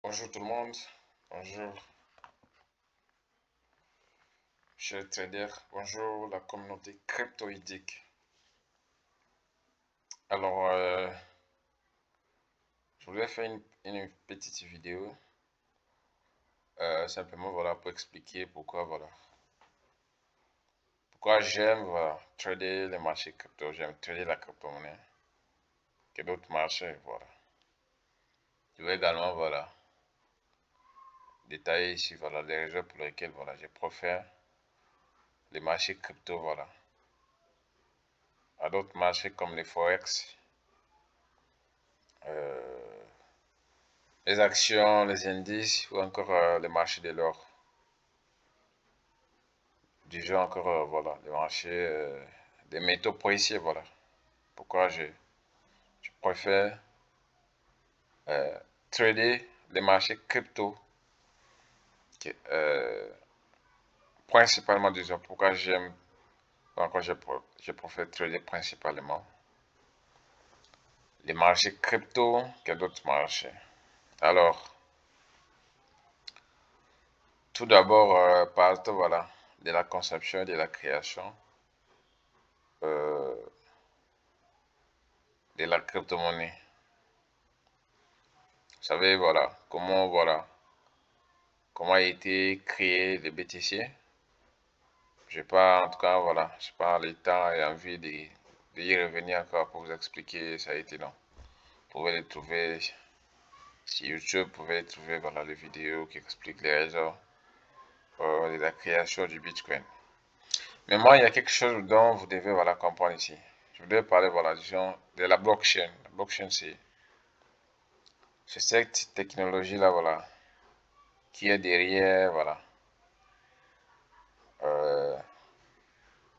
Bonjour tout le monde, bonjour chers traders, bonjour la communauté cryptoïdique. Alors, je voulais faire une petite vidéo, simplement voilà, pour expliquer pourquoi j'aime trader les marchés crypto, j'aime trader la crypto-monnaie que d'autres marchés. Voilà. Je vais également détailler ici les raisons pour lesquelles je préfère les marchés crypto à d'autres marchés comme les forex. Les actions, les indices ou encore les marchés de l'or. Du genre encore, les marchés des métaux précieux, voilà. Pourquoi je préfère trader les marchés crypto, euh, principalement, disons, pourquoi j'aime, encore je préfère trader principalement les marchés crypto que d'autres marchés. Alors, tout d'abord, partons, de la conception et de la création euh, de la crypto-monnaie. Vous savez, comment a été créé le BTC. J'ai pas, en tout cas, j'ai pas le temps et envie y revenir encore pour vous expliquer, ça a été long. Vous pouvez les trouver sur YouTube, vous pouvez trouver, les vidéos qui expliquent les raisons de la création du Bitcoin. Mais moi, il y a quelque chose dont vous devez, comprendre ici. Je voudrais parler, disons, de la blockchain. La blockchain, c'est cette technologie-là, qui est derrière, euh,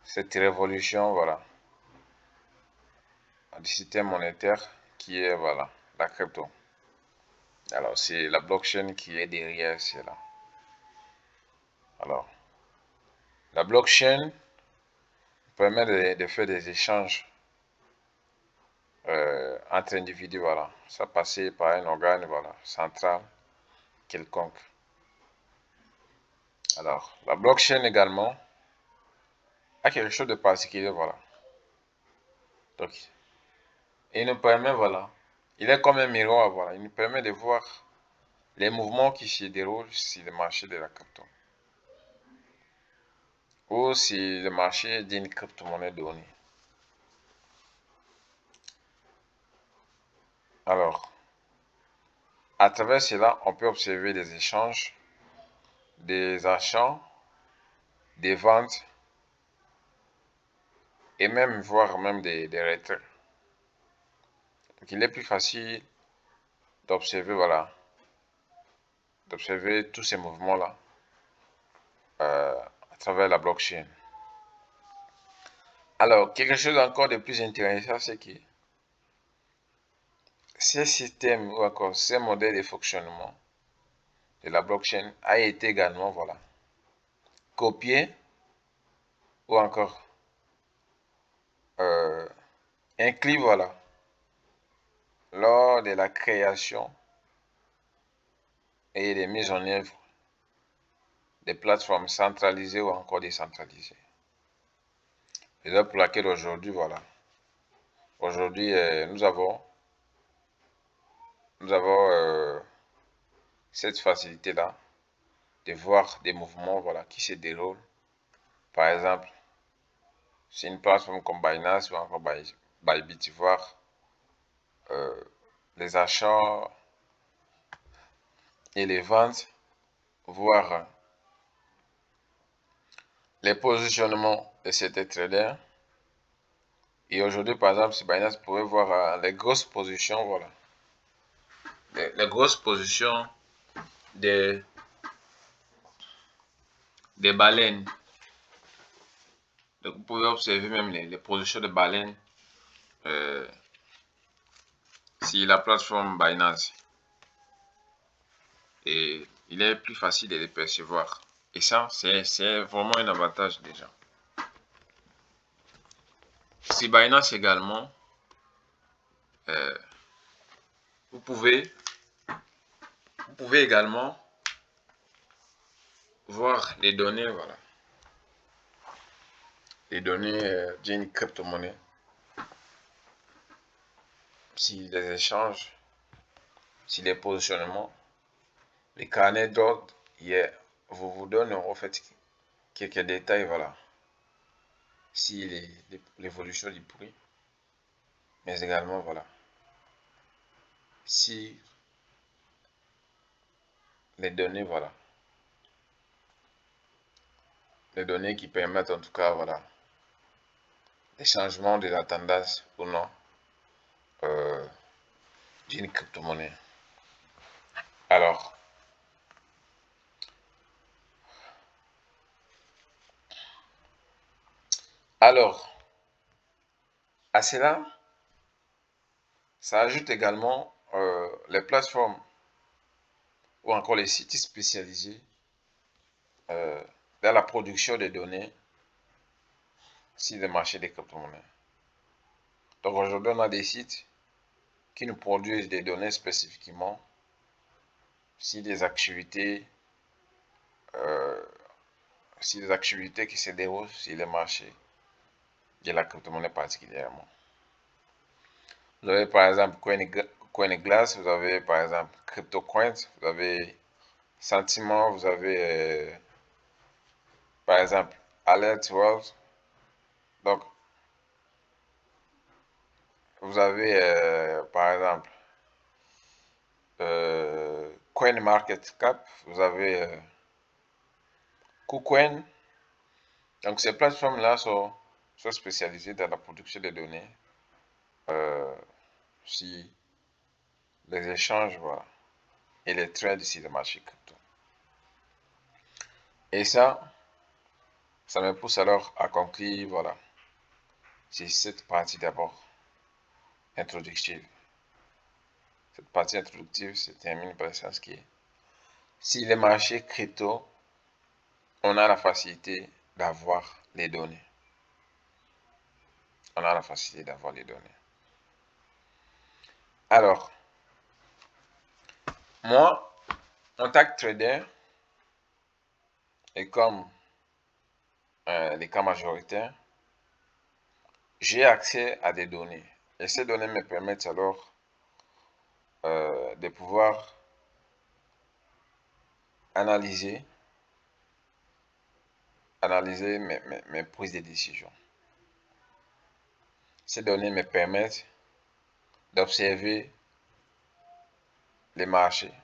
cette révolution, du système monétaire qui est, la crypto. Alors, c'est la blockchain qui est derrière cela. Alors, la blockchain permet de faire des échanges entre individus, sans passer par un organe, central quelconque. Alors, la blockchain également a quelque chose de particulier, Donc, il nous permet, il est comme un miroir, il nous permet de voir les mouvements qui se déroulent sur le marché de la crypto ou sur le marché d'une crypto-monnaie donnée. Alors, à travers cela, on peut observer des échanges, des achats, des ventes et même voir même des retraits. Donc, il est plus facile d'observer, d'observer tous ces mouvements-là à travers la blockchain. Alors, quelque chose encore de plus intéressant, c'est que ces systèmes ou encore ces modèles de fonctionnement de la blockchain a été également, copié ou encore inclus, lors de la création et des mises en œuvre des plateformes centralisées ou encore décentralisées. Et c'est pour laquelle aujourd'hui, nous avons cette facilité-là de voir des mouvements, qui se déroulent. Par exemple, sur une plateforme comme Binance ou encore Bybit, voir les achats et les ventes, voir les positionnements de certains traders. Et aujourd'hui, par exemple, sur Binance, vous pouvez voir les grosses positions, les grosses positions des baleines. Donc, vous pouvez observer même les positions de baleines sur la plateforme Binance. Et il est plus facile de les percevoir. Et ça, c'est vraiment un avantage déjà. Sur Binance également, vous pouvez Vous pouvez également voir les données, voilà. Les données d'une crypto-monnaie. Si les échanges, si les positionnements, les carnets d'ordre, vous donne en fait quelques détails, voilà. Si l'évolution du prix, mais également, voilà. Si les données, voilà. Les données qui permettent en tout cas, voilà, les changements de la tendance ou non euh, d'une crypto-monnaie. Alors, à cela, ça ajoute également les plateformes ou encore les sites spécialisés dans la production des données sur le marché des crypto-monnaies. Donc aujourd'hui, on a des sites qui nous produisent des données spécifiquement sur des activités, qui se déroulent sur le marché de la crypto-monnaie particulièrement. Vous avez par exemple CoinGlass, vous avez par exemple CryptoCoins, vous avez Sentiment, vous avez par exemple Alert World. Donc, vous avez par exemple CoinMarketCap, vous avez KuCoin. Donc, ces plateformes-là sont spécialisées dans la production de données si les échanges, voilà, et les trades sur le marché crypto. Et ça me pousse alors à conclure, voilà, c'est cette partie d'abord introductive. Cette partie introductive se termine par le sens qui est, si les marchés crypto, on a la facilité d'avoir les données. On a la facilité d'avoir les données. Alors, moi, en tant que trader, et comme les cas majoritaires, j'ai accès à des données. Et ces données me permettent alors de pouvoir analyser mes prises de décision. Ces données me permettent d'observer les marchés,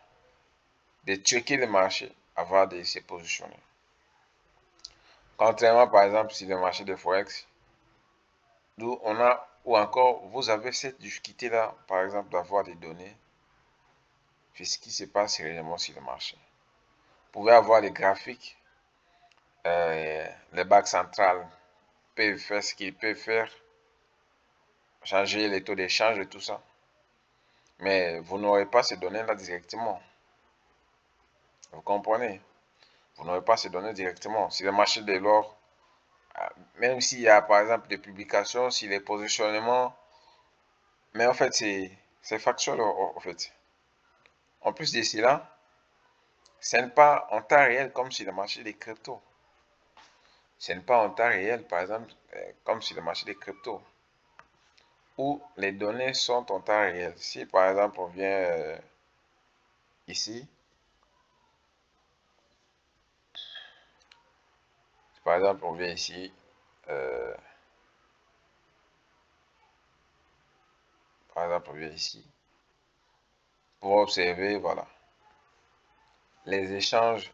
de checker les marchés avant de se positionner. Contrairement par exemple sur le marché de Forex, d'où on a, ou encore vous avez cette difficulté là, par exemple, d'avoir des données sur ce qui se passe réellement sur le marché. Vous pouvez avoir les graphiques, les banques centrales peuvent faire ce qu'ils peuvent faire, changer les taux d'échange et tout ça. Mais vous n'aurez pas ces données-là directement. Vous comprenez? Vous n'aurez pas ces données directement. Sur le marché de l'or, même s'il y a par exemple des publications sur les positionnements, mais en fait c'est factuel en fait. En plus de cela, ce n'est pas en temps réel comme sur le marché des cryptos. Ce n'est pas en temps réel par exemple comme sur le marché des cryptos, où les données sont en temps réel. Si par exemple on vient ici, par exemple on vient ici, par exemple on vient ici, pour observer, voilà, les échanges,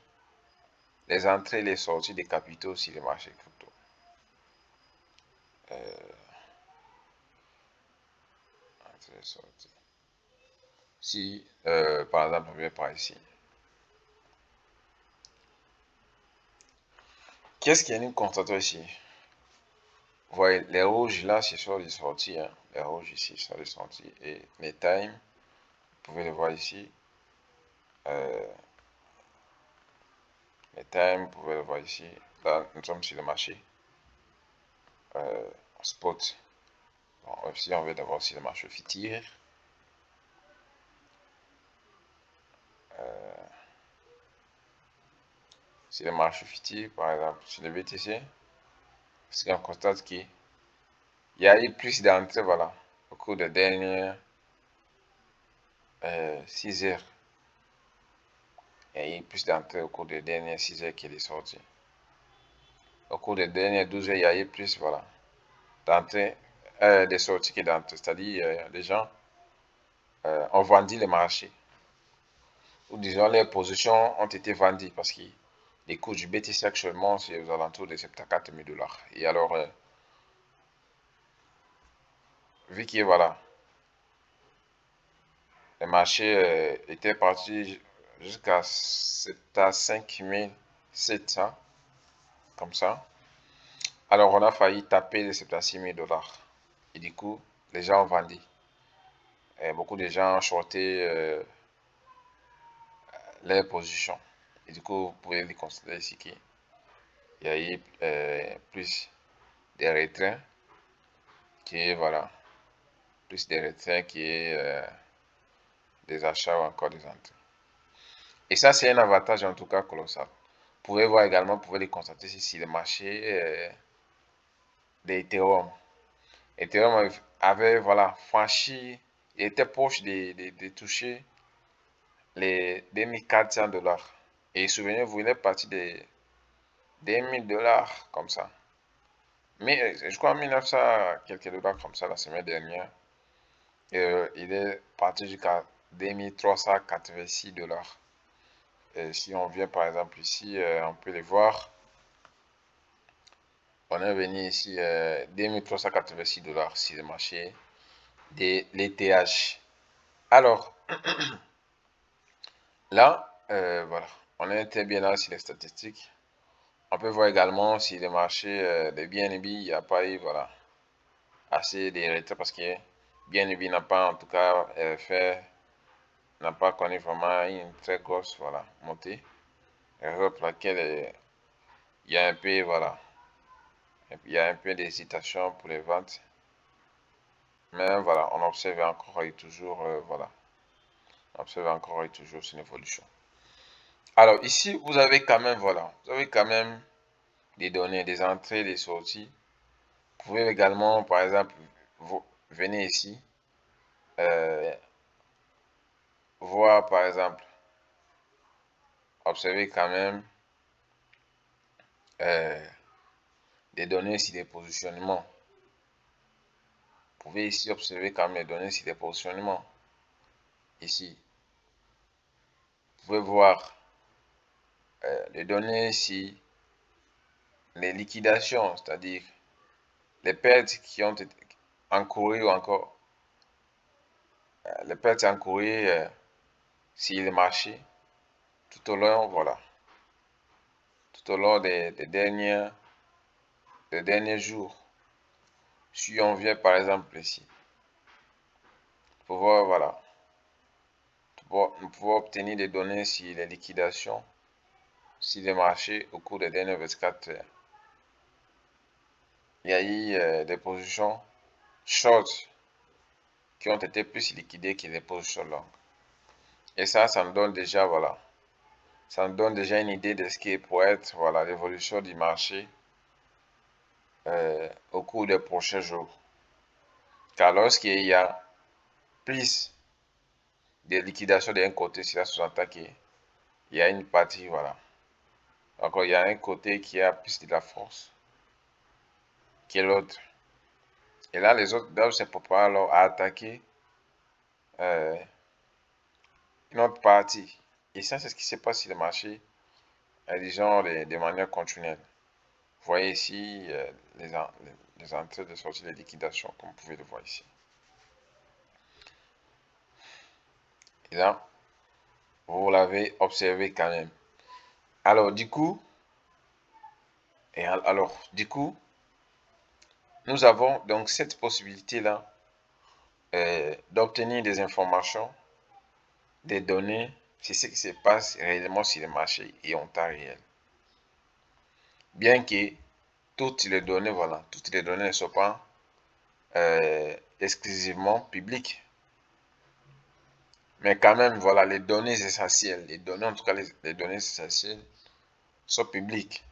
les entrées et les sorties des capitaux sur les marchés crypto. Entrées et sorties. Si, par exemple, on vient par ici. Qu'est-ce qu'il y a une constatation ici? Vous voyez, les rouges là, ce sont les sorties. Hein. Les rouges ici sont les sorties. Et les times, vous pouvez les voir ici. Les times, vous pouvez les voir ici. Là, nous sommes sur le marché. Spot. Bon, ici, on veut d'abord sur le marché futur. sur le marché fictif, par exemple, sur le BTC, parce qu'on constate qu'il y a eu plus d'entrées, voilà, au cours des dernières 6 heures. Il y a eu plus d'entrées au cours des dernières 6 heures qu'il est sorti. Au cours des dernières 12 heures, il y a eu plus, voilà, d'entrées, des sorties que d'entrées. C'est-à-dire, les gens ont vendu le marché. Ou disons, les positions ont été vendues parce que les cours du BTC actuellement, c'est aux alentours de 74 000 $. Et alors, vu que voilà, le marché était parti jusqu'à 5 700, comme ça. Alors, on a failli taper les 76 000 $. Et du coup, les gens ont vendu. Et beaucoup de gens ont shorté leurs positions. Et du coup, vous pouvez les considérer ici qu'il y a eu plus de retraits qui est, voilà, plus des retraits qui est des achats ou encore des entrées. Et ça, c'est un avantage en tout cas colossal. Vous pouvez voir également, vous pouvez les constater ici, le marché d'Ethereum. Ethereum avait, voilà, franchi, il était proche de toucher les 2400 $. Et souvenez-vous, il est parti de 1000 $, comme ça. Mais je crois 1900 quelques dollars comme ça la semaine dernière. Il est parti jusqu'à 2386 $. Et si on vient par exemple ici, on peut les voir. On est venu ici 2386 $ sur le marché de l'ETH. Alors, là, voilà, on est très bien là sur les statistiques. On peut voir également si le marché de BNB, il n'y a pas eu, voilà, assez de retrait parce que BNB n'a pas, en tout cas, n'a pas connu vraiment une très grosse, voilà, montée. Raison pour laquelle il y a un peu, voilà, il y a un peu d'hésitation pour les ventes. Mais voilà, on observe encore et toujours, voilà, on observe encore et toujours une évolution. Alors ici, vous avez quand même, voilà, vous avez quand même des données, des entrées, des sorties. Vous pouvez également, par exemple, vous venez ici, euh, voir par exemple, observer quand même euh, des données sur des positionnements. Vous pouvez ici observer quand même les données sur des positionnements. Ici, vous pouvez voir les données sur les liquidations, c'est-à-dire les pertes qui ont été encourues ou encore les pertes encourues sur le marché tout au long, voilà, tout au long des derniers jours. Si on vient par exemple ici, pour voir, voilà, nous pouvons obtenir des données sur les liquidations, sur les marchés au cours des dernières 24 heures. Il y a eu des positions short qui ont été plus liquidées que les positions longues. Et ça nous donne déjà, voilà, ça nous donne déjà une idée de ce qui pourrait être, voilà, l'évolution du marché au cours des prochains jours. Car lorsqu'il y a plus de liquidations d'un côté, cela sous-entend qu'il y a une partie, voilà. Encore, il y a un côté qui a plus de la force que l'autre. Et là, les autres doivent se préparer alors à attaquer euh, une autre partie. Et ça, c'est ce qui se passe sur le marché, disons, de manière continuelle. Vous voyez ici les entrées de sortie de liquidation, comme vous pouvez le voir ici. Et là, vous l'avez observé quand même. Alors, du coup, nous avons donc cette possibilité-là d'obtenir des informations, des données, c'est ce qui se passe réellement sur le marché et en temps réel. Bien que toutes les données, voilà, toutes les données ne soient pas exclusivement publiques. Mais quand même, voilà, les données essentielles, les données, en tout cas les données essentielles soit publiques.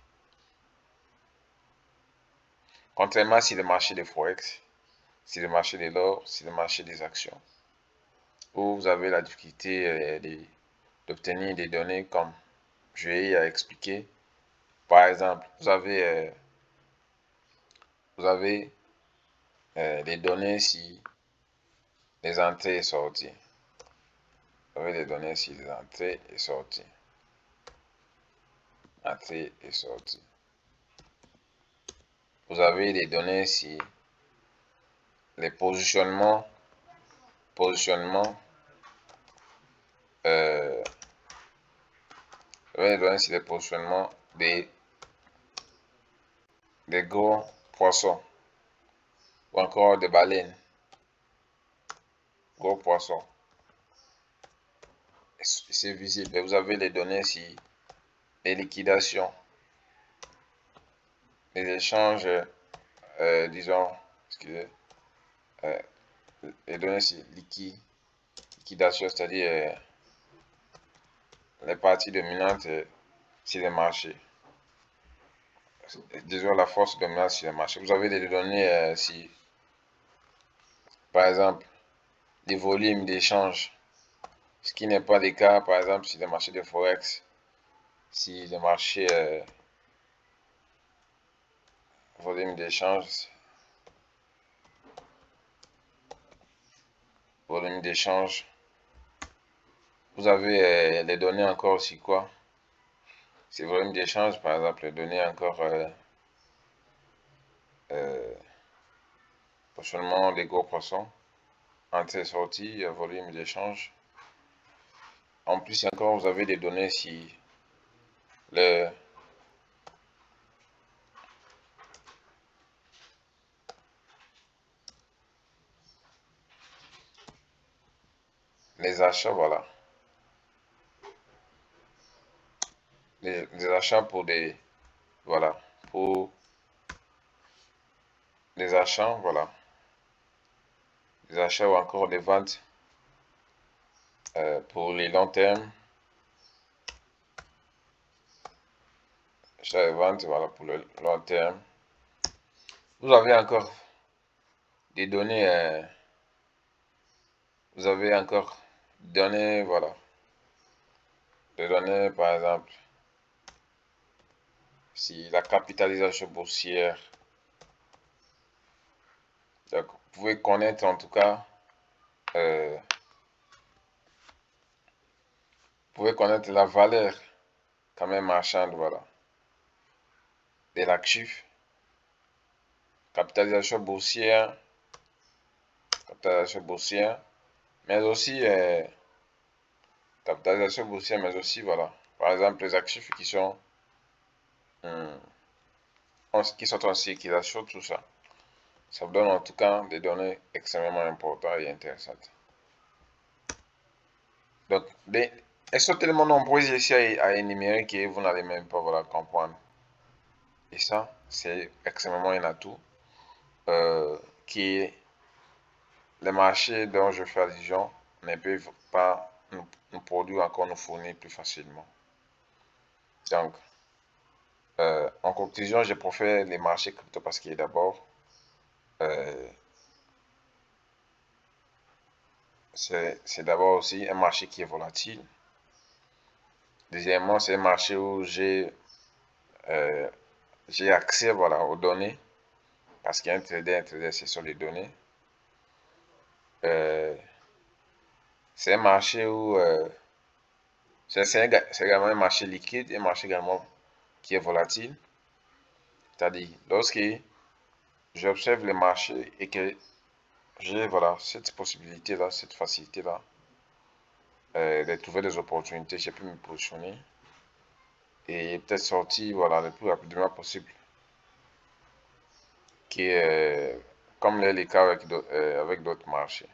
Contrairement si le marché des Forex, si le marché de l'or, si le marché des actions, où vous avez la difficulté d'obtenir des données comme je vais expliquer. Par exemple, vous avez des données si les entrées et sorties. Vous avez des données si les entrées et sorties. Entrées et sorties. Vous avez des données si les positionnements, euh, vous avez des données si les positionnements des gros poissons ou encore des baleines. Gros poissons. C'est visible. Et vous avez les données si les liquidations, les échanges, disons, excusez, euh, les données si liquidation, c'est-à-dire les parties dominantes sur les marchés. Disons la force dominante sur les marchés. Vous avez des données si, par exemple, les volumes d'échange, ce qui n'est pas le cas, par exemple, sur les marchés de Forex, si le marché volume d'échange, volume d'échange, vous avez les données encore aussi quoi? Ces volumes d'échange, par exemple, les données encore seulement les gros poissons, entrée et sortie, volume d'échange. En plus, encore, vous avez des données si les, les achats, voilà. Les achats pour des, voilà, pour des achats, voilà. Des achats ou encore des ventes pour les longs termes. Achat et vente, voilà, pour le long terme. Vous avez encore des données, vous avez encore données, voilà. Des données, par exemple, si la capitalisation boursière. Donc, vous pouvez connaître en tout cas, vous pouvez connaître la valeur quand même marchande, voilà, de l'actif, capitalisation boursière, mais aussi capitalisation boursière, mais aussi voilà, par exemple les actifs qui sont en circulation, tout ça. Ça vous donne en tout cas des données extrêmement importantes et intéressantes. Donc, elles sont tellement nombreuses ici à énumérer que vous n'allez même pas voilà, comprendre. Et ça, c'est extrêmement un atout qui les marchés dont je fais allusion ne peuvent pas nous produire encore nous fournir plus facilement. Donc, en conclusion, je préfère les marchés crypto parce que d'abord, euh, c'est d'abord aussi un marché qui est volatile. Deuxièmement, c'est un marché où j'ai accès voilà, aux données parce qu'un trader, c'est sur les données. C'est un marché où c'est également un marché liquide, un marché également qui est volatile. C'est-à-dire, lorsque j'observe les marchés et que j'ai voilà, cette possibilité-là, cette facilité-là de trouver des opportunités, j'ai pu me positionner et peut-être sortir voilà, le plus rapidement possible. Qui est, comme l'est le cas avec d'autres marchés.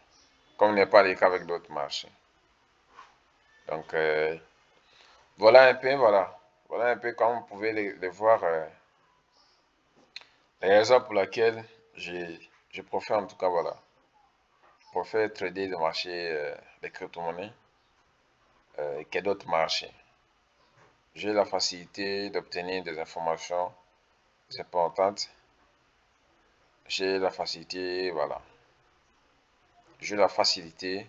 Comme n'est pas le cas avec d'autres marchés. Donc, voilà un peu, voilà. Voilà un peu comme vous pouvez les voir, les raisons pour lesquelles je préfère en tout cas, voilà. Je préfère trader le marché des crypto-monnaies que d'autres marchés. j'ai la facilité d'obtenir des informations importantes. J'ai la facilité, voilà. J'ai la facilité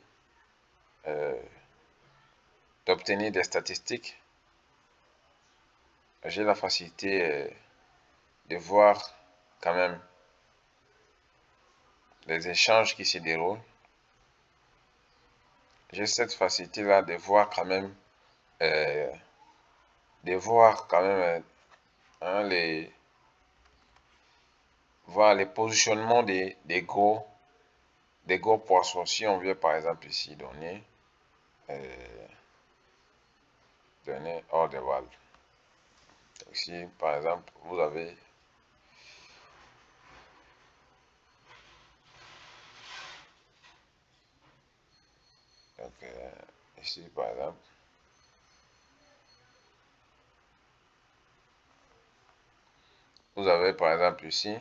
d'obtenir des statistiques. J'ai la facilité de voir quand même les échanges qui se déroulent. J'ai cette facilité-là de voir quand même, hein, voir les positionnements des gros poissons. Si on vient par exemple ici donner hors de valve. Ici par exemple vous avez donc, ici par exemple vous avez par exemple ici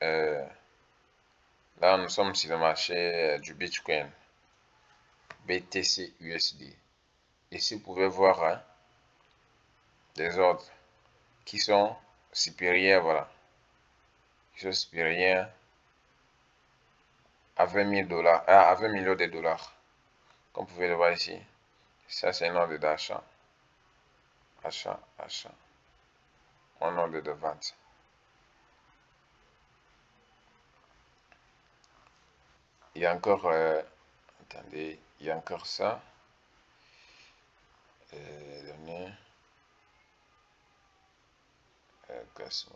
là nous sommes sur le marché du Bitcoin BTC USD. Ici vous pouvez voir hein, des ordres qui sont supérieurs, voilà, qui sont supérieurs à 20 000 dollars, à 20 millions de dollars. Comme vous pouvez le voir ici, ça c'est un ordre d'achat, achat, un ordre de vente. Il y a encore, attendez, il y a encore ça, données, classement,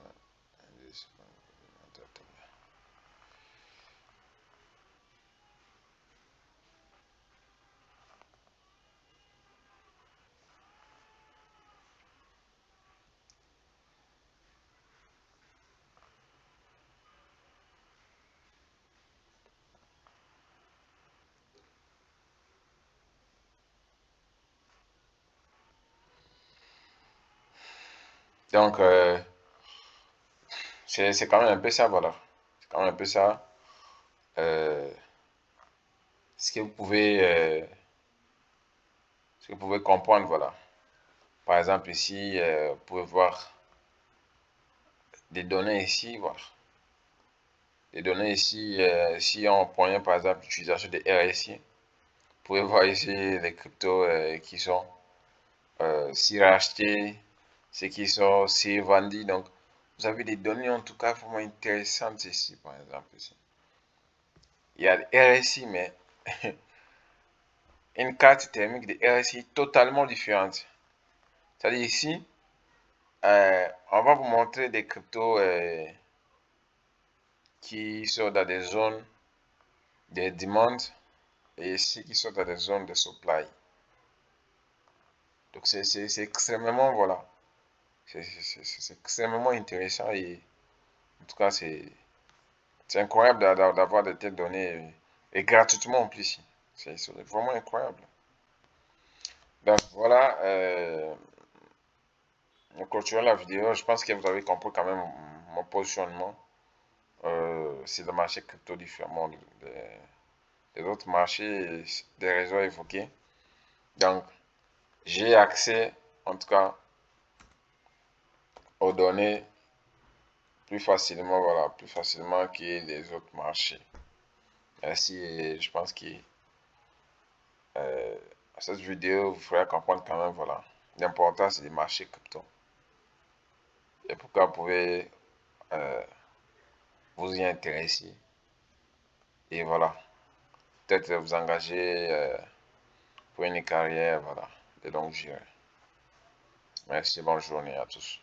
donc, c'est quand même un peu ça, voilà. C'est quand même un peu ça. Ce que vous pouvez, comprendre, voilà. Par exemple, ici, vous pouvez voir des données ici, voilà. Les données ici, si on prenait par exemple l'utilisation des RSI, vous pouvez voir ici les cryptos qui sont si rachetés, ceux qui sont si vendus. Donc, vous avez des données en tout cas vraiment intéressantes ici, par exemple. Ici. Il y a des RSI, mais une carte thermique de RSI totalement différente. C'est-à-dire ici, on va vous montrer des cryptos qui sont dans des zones de demande et ici qui sont dans des zones de supply. Donc c'est extrêmement, voilà, c'est extrêmement intéressant et en tout cas c'est incroyable d'avoir de telles données et gratuitement en plus. C'est vraiment incroyable. Donc voilà, on continue la vidéo. Je pense que vous avez compris quand même mon positionnement sur le marché crypto différemment des autres marchés, des réseaux évoqués. Donc j'ai accès en tout cas aux données plus facilement, voilà, plus facilement que les autres marchés. Merci et je pense que cette vidéo vous fera comprendre quand même, voilà, l'importance des marchés crypto et pourquoi vous pouvez vous y intéresser et voilà, peut-être vous engager pour une carrière, voilà, de longue durée. Merci, bonne journée à tous.